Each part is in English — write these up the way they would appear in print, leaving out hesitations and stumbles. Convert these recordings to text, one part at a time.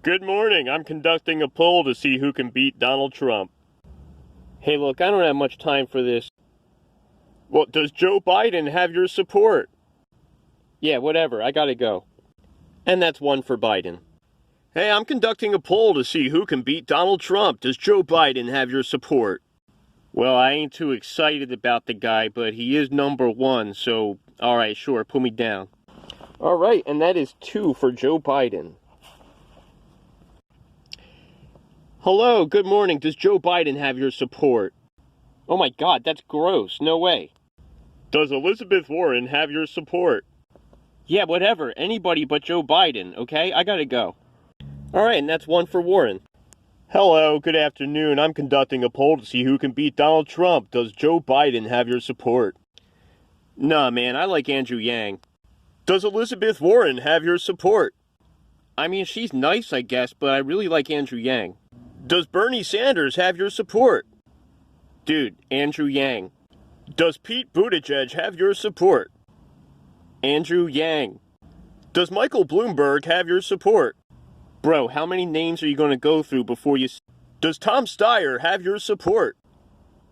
Good morning. I'm conducting a poll to see who can beat Donald Trump. Hey, look, I don't have much time for this. Well, does Joe Biden have your support? Yeah, whatever. I gotta go. And that's one for Biden. Hey, I'm conducting a poll to see who can beat Donald Trump. Does Joe Biden have your support? Well, I ain't too excited about the guy, but he is number one, so alright, sure, put me down. Alright, and that is 2 for Joe Biden. Hello, good morning. Does Joe Biden have your support? Oh my God, that's gross. No way. Does Elizabeth Warren have your support? Yeah, whatever. Anybody but Joe Biden, okay? I gotta go. Alright, and that's 1 for Warren. Hello, good afternoon. I'm conducting a poll to see who can beat Donald Trump. Does Joe Biden have your support? Nah, man, I like Andrew Yang. Does Elizabeth Warren have your support? I mean, she's nice, I guess, but I really like Andrew Yang. Does Bernie Sanders have your support? Dude, Andrew Yang. Does Pete Buttigieg have your support? Andrew Yang. Does Michael Bloomberg have your support? Bro, how many names are you going to go through before you... Does Tom Steyer have your support?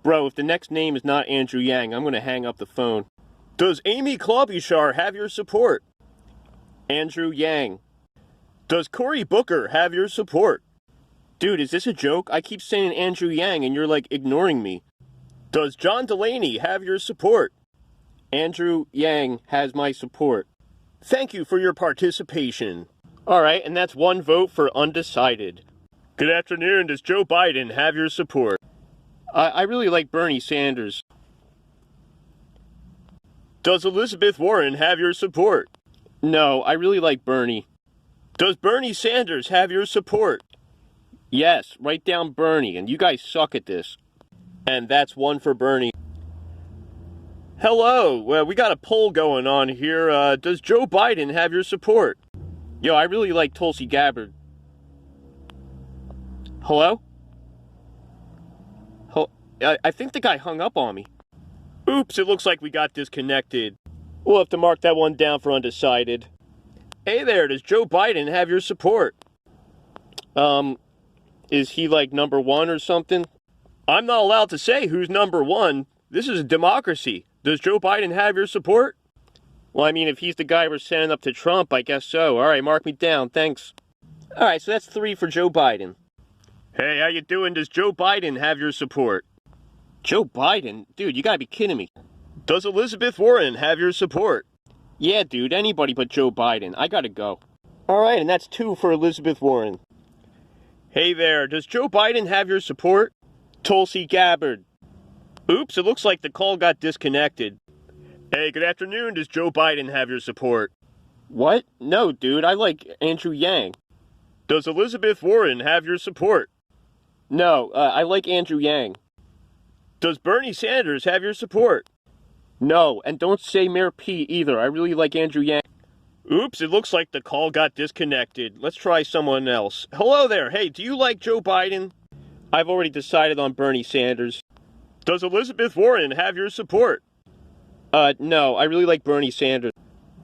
Bro, if the next name is not Andrew Yang, I'm going to hang up the phone. Does Amy Klobuchar have your support? Andrew Yang. Does Cory Booker have your support? Dude, is this a joke? I keep saying Andrew Yang and you're like ignoring me. Does John Delaney have your support? Andrew Yang has my support. Thank you for your participation. Alright, and that's 1 vote for undecided. Good afternoon. Does Joe Biden have your support? I really like Bernie Sanders. Does Elizabeth Warren have your support? No, I really like Bernie. Does Bernie Sanders have your support? Yes, write down Bernie, and you guys suck at this. And that's 1 for Bernie. Hello, we got a poll going on here. Does Joe Biden have your support? Yo, I really like Tulsi Gabbard. Hello? I think the guy hung up on me. Oops, it looks like we got disconnected. We'll have to mark that one down for undecided. Hey there, does Joe Biden have your support? Is he like number 1 or something? I'm not allowed to say who's number 1. This is a democracy. Does Joe Biden have your support? Well, I mean, if he's the guy we're sending up to Trump, I guess so. Alright, mark me down, thanks. Alright, so that's 3 for Joe Biden. Hey, how you doing? Does Joe Biden have your support? Joe Biden? Dude, you gotta be kidding me. Does Elizabeth Warren have your support? Yeah, dude, anybody but Joe Biden. I gotta go. Alright, and that's 2 for Elizabeth Warren. Hey there, does Joe Biden have your support? Tulsi Gabbard. Oops, it looks like the call got disconnected. Hey, good afternoon, does Joe Biden have your support? What? No, dude, I like Andrew Yang. Does Elizabeth Warren have your support? No, I like Andrew Yang. Does Bernie Sanders have your support? No, and don't say Mayor Pete either, I really like Andrew Yang. Oops, it looks like the call got disconnected. Let's try someone else. Hello there. Hey, do you like Joe Biden? I've already decided on Bernie Sanders. Does Elizabeth Warren have your support? No, I really like Bernie Sanders.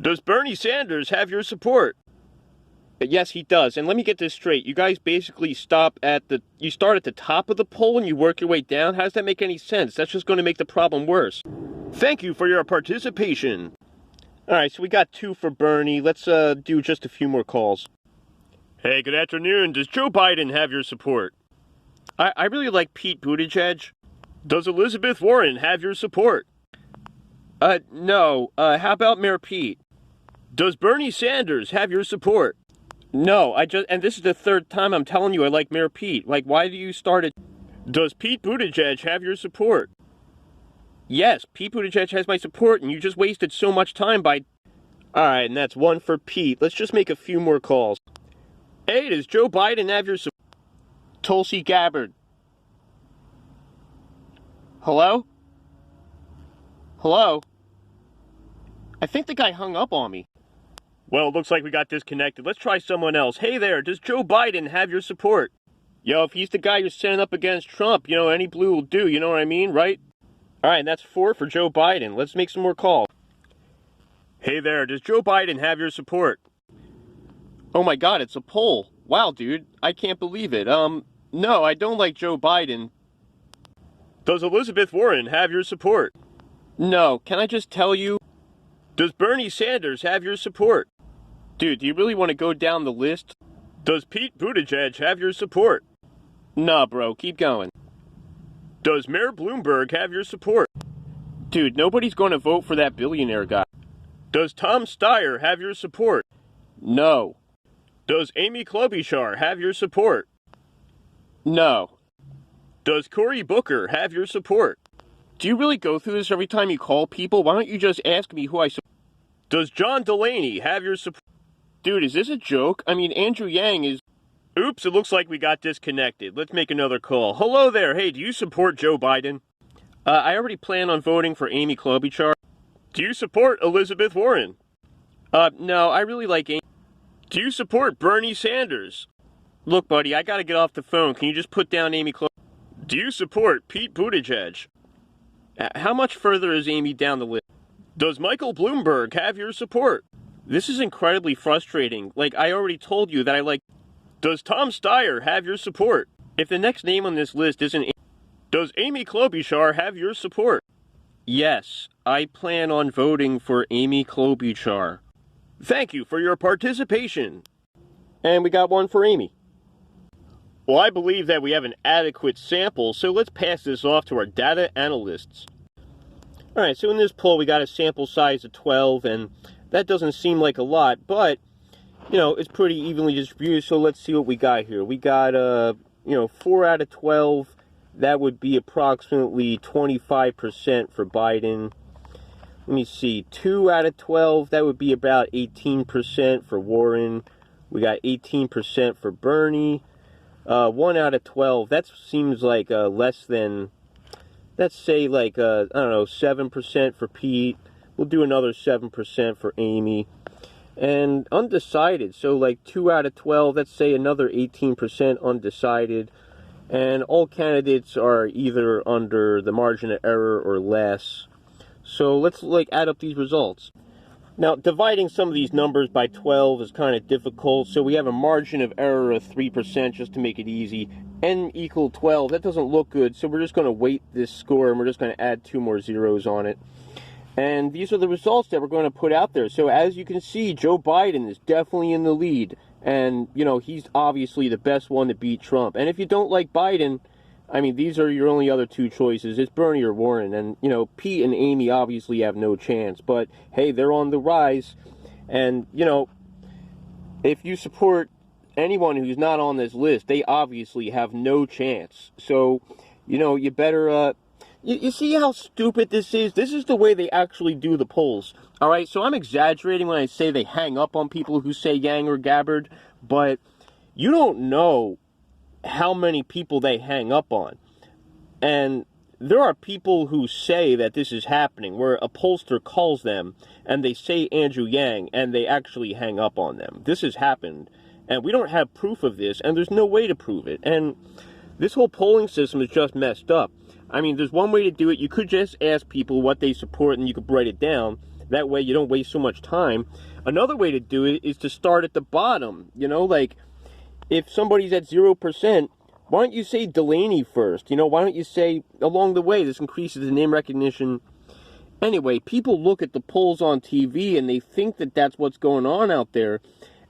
Does Bernie Sanders have your support? Yes, he does. And let me get this straight. You guys basically you start at the top of the poll and you work your way down? How does that make any sense? That's just going to make the problem worse. Thank you for your participation. Alright, so we got 2 for Bernie. Let's do just a few more calls. Hey, good afternoon. Does Joe Biden have your support? I really like Pete Buttigieg. Does Elizabeth Warren have your support? No. How about Mayor Pete? Does Bernie Sanders have your support? No, and this is the 3rd time I'm telling you I like Mayor Pete. Like, why do you start it? Does Pete Buttigieg have your support? Yes, Pete Buttigieg has my support, and you just wasted so much time by... Alright, and that's 1 for Pete. Let's just make a few more calls. Hey, does Joe Biden have your support? Tulsi Gabbard. Hello? Hello? I think the guy hung up on me. Well, it looks like we got disconnected. Let's try someone else. Hey there, does Joe Biden have your support? Yo, if he's the guy you're sending up against Trump, any blue will do, you know what I mean, right? Alright, and that's 4 for Joe Biden. Let's make some more calls. Hey there, does Joe Biden have your support? Oh my God, it's a poll. Wow, dude, I can't believe it. No, I don't like Joe Biden. Does Elizabeth Warren have your support? No, can I just tell you? Does Bernie Sanders have your support? Dude, do you really want to go down the list? Does Pete Buttigieg have your support? Nah, bro, keep going. Does Mayor Bloomberg have your support? Dude, nobody's going to vote for that billionaire guy. Does Tom Steyer have your support? No. Does Amy Klobuchar have your support? No. Does Cory Booker have your support? Do you really go through this every time you call people? Why don't you just ask me who I support? Does John Delaney have your support? Dude, is this a joke? I mean, Andrew Yang is... Oops, it looks like we got disconnected. Let's make another call. Hello there. Hey, do you support Joe Biden? I already plan on voting for Amy Klobuchar. Do you support Elizabeth Warren? No, I really like Amy. Do you support Bernie Sanders? Look, buddy, I gotta get off the phone. Can you just put down Amy Klobuchar? Do you support Pete Buttigieg? How much further is Amy down the list? Does Michael Bloomberg have your support? This is incredibly frustrating. Like, I already told you that I like... Does Tom Steyer have your support? If the next name on this list isn't... Does Amy Klobuchar have your support? Yes, I plan on voting for Amy Klobuchar. Thank you for your participation. And we got one for Amy. Well, I believe that we have an adequate sample, so let's pass this off to our data analysts. Alright, so in this poll we got a sample size of 12, and that doesn't seem like a lot, but, you know, it's pretty evenly distributed, so let's see what we got here. We got, 4 out of 12, that would be approximately 25% for Biden. Let me see, 2 out of 12, that would be about 18% for Warren. We got 18% for Bernie. 1 out of 12, that seems like less than, let's say like, 7% for Pete. We'll do another 7% for Amy. And undecided, so like 2 out of 12, let's say another 18% undecided. And all candidates are either under the margin of error or less. So let's add up these results. Now, dividing some of these numbers by 12 is kind of difficult, so we have a margin of error of 3% just to make it easy. N equal 12, that doesn't look good, so we're just going to weight this score and we're just going to add 2 more zeros on it. And these are the results that we're going to put out there. So as you can see, Joe Biden is definitely in the lead. And, he's obviously the best one to beat Trump. And if you don't like Biden, I mean, these are your only other 2 choices. It's Bernie or Warren. And, Pete and Amy obviously have no chance. But, hey, they're on the rise. And, if you support anyone who's not on this list, they obviously have no chance. So, you better... You see how stupid this is? This is the way they actually do the polls. Alright, so I'm exaggerating when I say they hang up on people who say Yang or Gabbard, but you don't know how many people they hang up on. And there are people who say that this is happening, where a pollster calls them and they say Andrew Yang and they actually hang up on them. This has happened, and we don't have proof of this, and there's no way to prove it. And this whole polling system is just messed up. I mean, there's one way to do it. You could just ask people what they support and you could write it down. That way you don't waste so much time. Another way to do it is to start at the bottom. Like, if somebody's at 0%, why don't you say Delaney first? Why don't you say, along the way, this increases the name recognition. Anyway, people look at the polls on TV and they think that that's what's going on out there.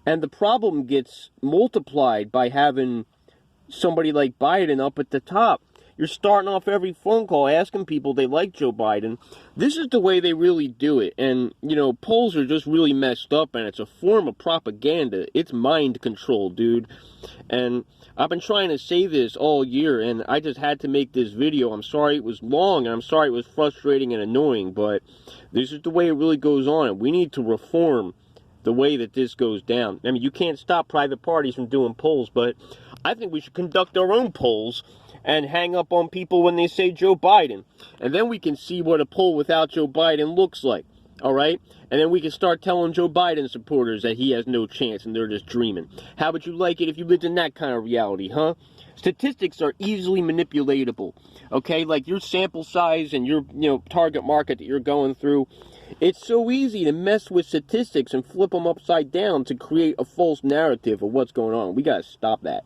And the problem gets multiplied by having somebody like Biden up at the top. You're starting off every phone call asking people they like Joe Biden. This is the way they really do it. And, polls are just really messed up, and it's a form of propaganda. It's mind control, dude. And I've been trying to say this all year, and I just had to make this video. I'm sorry it was long, and I'm sorry it was frustrating and annoying, but this is the way it really goes on. And we need to reform the way that this goes down. I mean, you can't stop private parties from doing polls, but I think we should conduct our own polls and hang up on people when they say Joe Biden. And then we can see what a poll without Joe Biden looks like. Alright? And then we can start telling Joe Biden supporters that he has no chance and they're just dreaming. How would you like it if you lived in that kind of reality, huh? Statistics are easily manipulatable. Okay? Like your sample size and your, target market that you're going through. It's so easy to mess with statistics and flip them upside down to create a false narrative of what's going on. We gotta stop that.